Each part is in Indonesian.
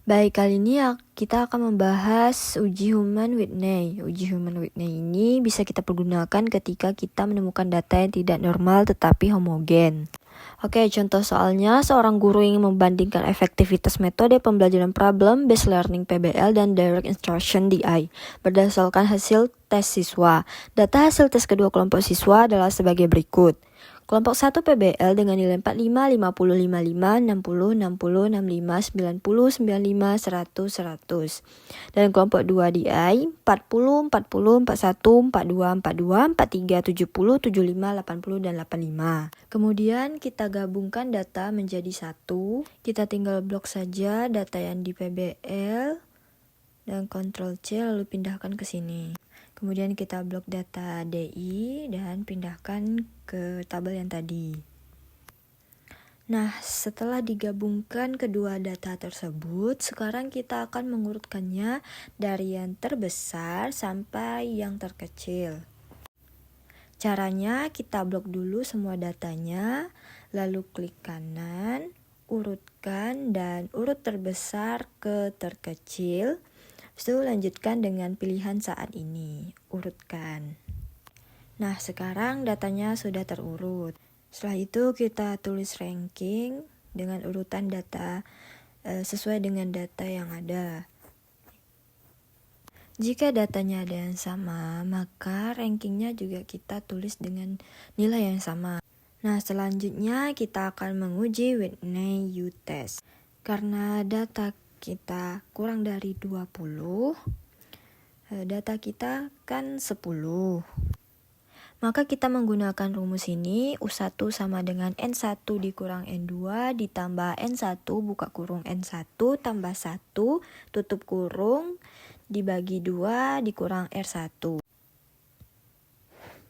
Baik, kali ini kita akan membahas uji Human-Whitney. Uji Human-Whitney ini bisa kita pergunakan ketika kita menemukan data yang tidak normal tetapi homogen. Oke, contoh soalnya, seorang guru ingin membandingkan efektivitas metode pembelajaran problem, based learning PBL, dan direct instruction DI berdasarkan hasil tes siswa. Data hasil tes kedua kelompok siswa adalah sebagai berikut. Kelompok 1 PBL dengan nilai 45, 50, 55, 60, 60, 65, 90, 95, 100, 100. Dan kelompok 2 DI 40, 40, 41, 42, 42, 43, 70, 75, 80, dan 85. Kemudian kita gabungkan data menjadi satu. Kita tinggal blok saja data yang di PBL dan Ctrl C lalu pindahkan ke sini. Kemudian kita blok data DI dan pindahkan ke tabel yang tadi. Nah, setelah digabungkan kedua data tersebut, sekarang kita akan mengurutkannya dari yang terbesar sampai yang terkecil. Caranya kita blok dulu semua datanya, lalu klik kanan, urutkan dan urut terbesar ke terkecil. Setelah lanjutkan dengan pilihan saat ini, urutkan. Nah, sekarang datanya sudah terurut. Setelah itu kita tulis ranking dengan urutan data sesuai dengan data yang ada. Jika datanya ada yang sama, maka rankingnya juga kita tulis dengan nilai yang sama. Nah, selanjutnya kita akan menguji Whitney U-test. Karena data kita kurang dari 20, data kita kan 10. Maka kita menggunakan rumus ini, U1 sama dengan N1 dikurang N2 ditambah N1 buka kurung N1 tambah 1 tutup kurung dibagi 2 dikurang R1.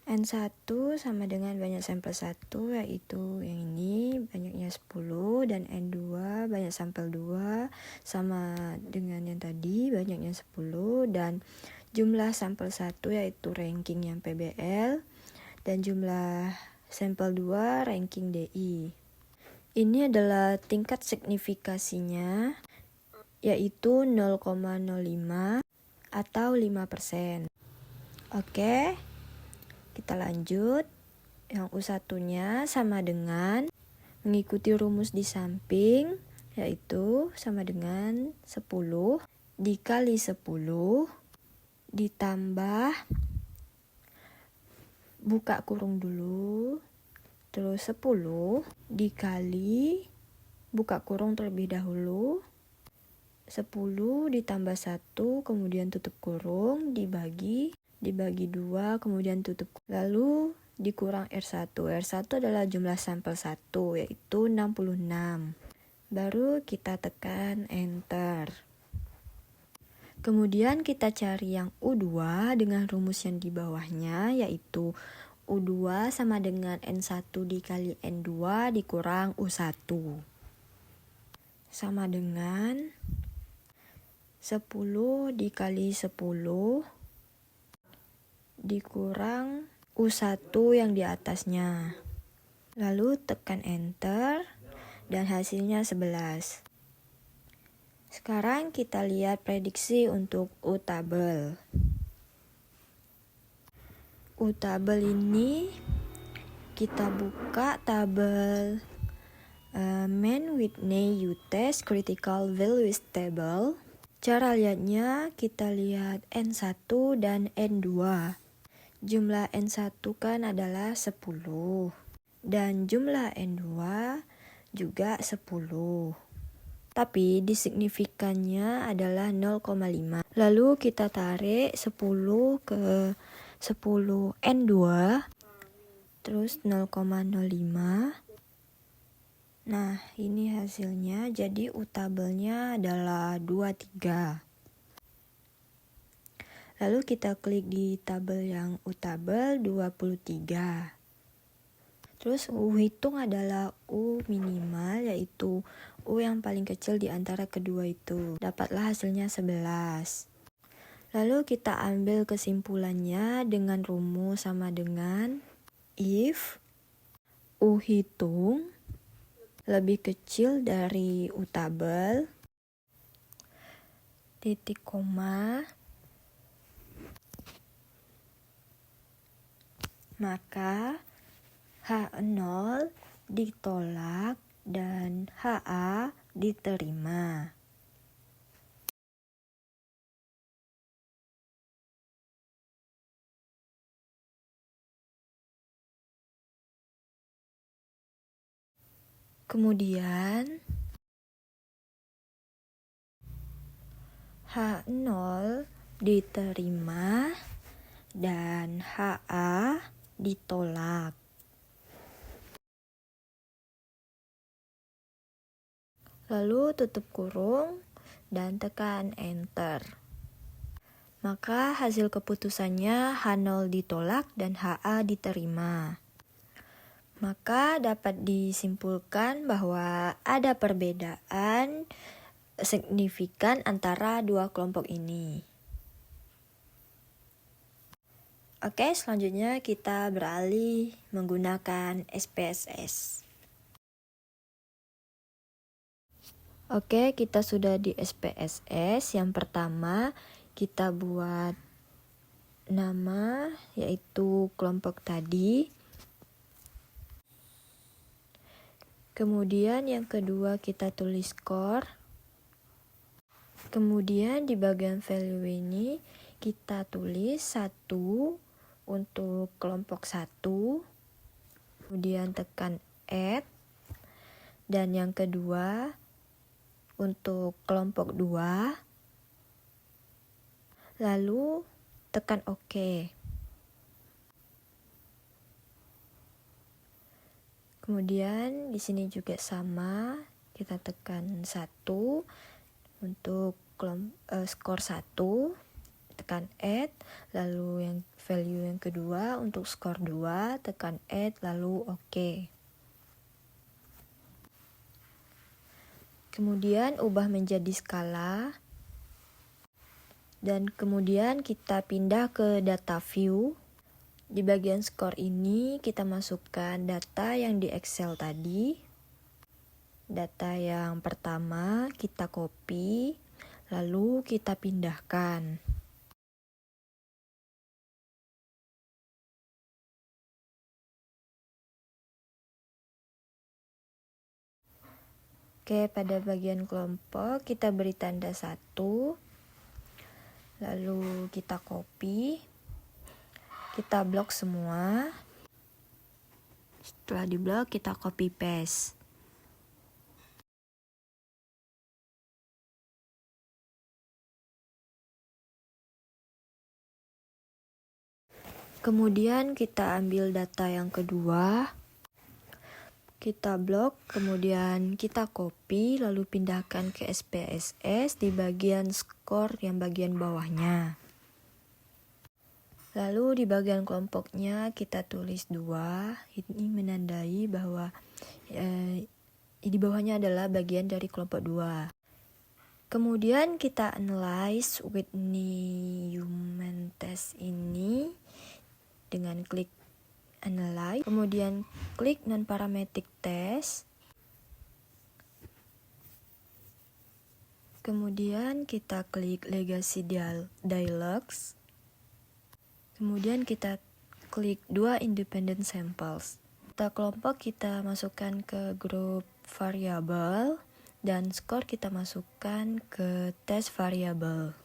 N1 sama dengan banyak sampel 1 yaitu yang ini banyaknya 10 dan N2 banyak sampel 2 sama dengan yang tadi banyaknya 10 dan jumlah sampel 1 yaitu ranking yang PBL dan jumlah sampel 2 ranking DI. Ini adalah tingkat signifikasinya yaitu 0,05 atau 5%. Oke. Kita lanjut, yang U1-nya sama dengan mengikuti rumus di samping, yaitu sama dengan 10 dikali 10 ditambah, buka kurung dulu, terus 10 dikali, buka kurung terlebih dahulu, 10 ditambah 1, kemudian tutup kurung, dibagi 2, kemudian tutup. Lalu dikurang R1. R1 adalah jumlah sampel 1, yaitu 66. Baru kita tekan Enter. Kemudian kita cari yang U2 dengan rumus yang di bawahnya, yaitu U2 sama dengan N1 dikali N2 dikurang U1. Sama dengan 10 dikali 10 dikurang U1 yang di atasnya. Lalu tekan Enter dan hasilnya 11. Sekarang kita lihat prediksi untuk U-tabel. U-tabel ini kita buka tabel Mann-Whitney U-test Critical Values Table. Cara lihatnya kita lihat N1 dan N2. Jumlah N1 kan adalah 10 dan jumlah N2 juga 10. Tapi di signifikannya adalah 0,5. Lalu kita tarik 10 ke 10 N2 terus 0,05. Nah, ini hasilnya. Jadi U-tabelnya adalah 23. Lalu kita klik di tabel yang U-tabel 23. Terus U hitung adalah U minimal, yaitu U yang paling kecil di antara kedua itu. Dapatlah hasilnya 11. Lalu kita ambil kesimpulannya dengan rumus sama dengan if U hitung lebih kecil dari U-tabel, titik koma, maka H0 ditolak dan HA diterima. Kemudian H0 diterima dan HA ditolak. Lalu tutup kurung dan tekan enter. Maka hasil keputusannya H0 ditolak dan HA diterima. Maka dapat disimpulkan bahwa ada perbedaan signifikan antara dua kelompok ini. Oke, selanjutnya kita beralih menggunakan SPSS. Oke, kita sudah di SPSS. Yang pertama, kita buat nama, yaitu kelompok tadi. Kemudian yang kedua kita tulis skor. Kemudian di bagian value ini kita tulis 1 untuk kelompok 1. Kemudian tekan add. Dan yang kedua untuk kelompok 2. Lalu tekan OK. Kemudian di sini juga sama, kita tekan 1 untuk skor 1, tekan add, lalu yang value yang kedua untuk skor 2, tekan add, lalu OK. Kemudian ubah menjadi skala, dan kemudian kita pindah ke data view. Di bagian skor ini kita masukkan data yang di Excel tadi. Data yang pertama kita copy, lalu kita pindahkan. Oke, pada bagian kelompok kita beri tanda 1. Lalu kita copy. Kita blok semua. Setelah di blok kita copy paste. Kemudian kita ambil data yang kedua. Kita blok, kemudian kita copy, lalu pindahkan ke SPSS di bagian skor yang bagian bawahnya. Lalu di bagian kelompoknya kita tulis 2. Ini menandai bahwa di bawahnya adalah bagian dari kelompok 2. Kemudian kita analyze Whitney Human Test ini dengan klik analyze. Kemudian klik non-parametric test. Kemudian kita klik legacy dialogs. Kemudian kita klik 2 independent samples. Data kelompok kita masukkan ke grup variabel dan skor kita masukkan ke test variabel.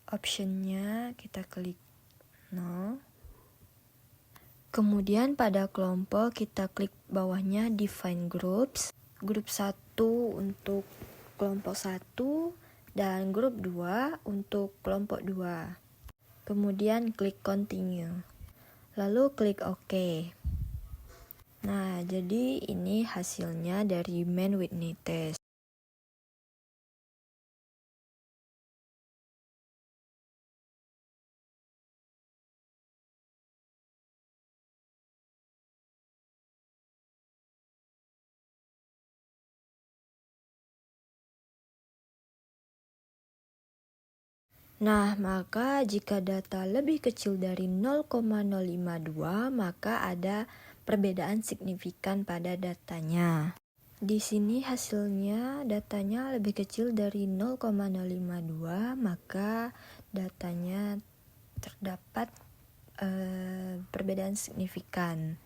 Optionnya kita klik 0. Kemudian pada kelompok kita klik bawahnya define groups. Grup 1 untuk kelompok 1 dan grup 2 untuk kelompok 2. Kemudian klik continue. Lalu klik OK. Nah, jadi ini hasilnya dari Mann-Whitney test. Nah, maka jika data lebih kecil dari 0,052, maka ada perbedaan signifikan pada datanya. Di sini hasilnya datanya lebih kecil dari 0,052, maka datanya terdapat perbedaan signifikan.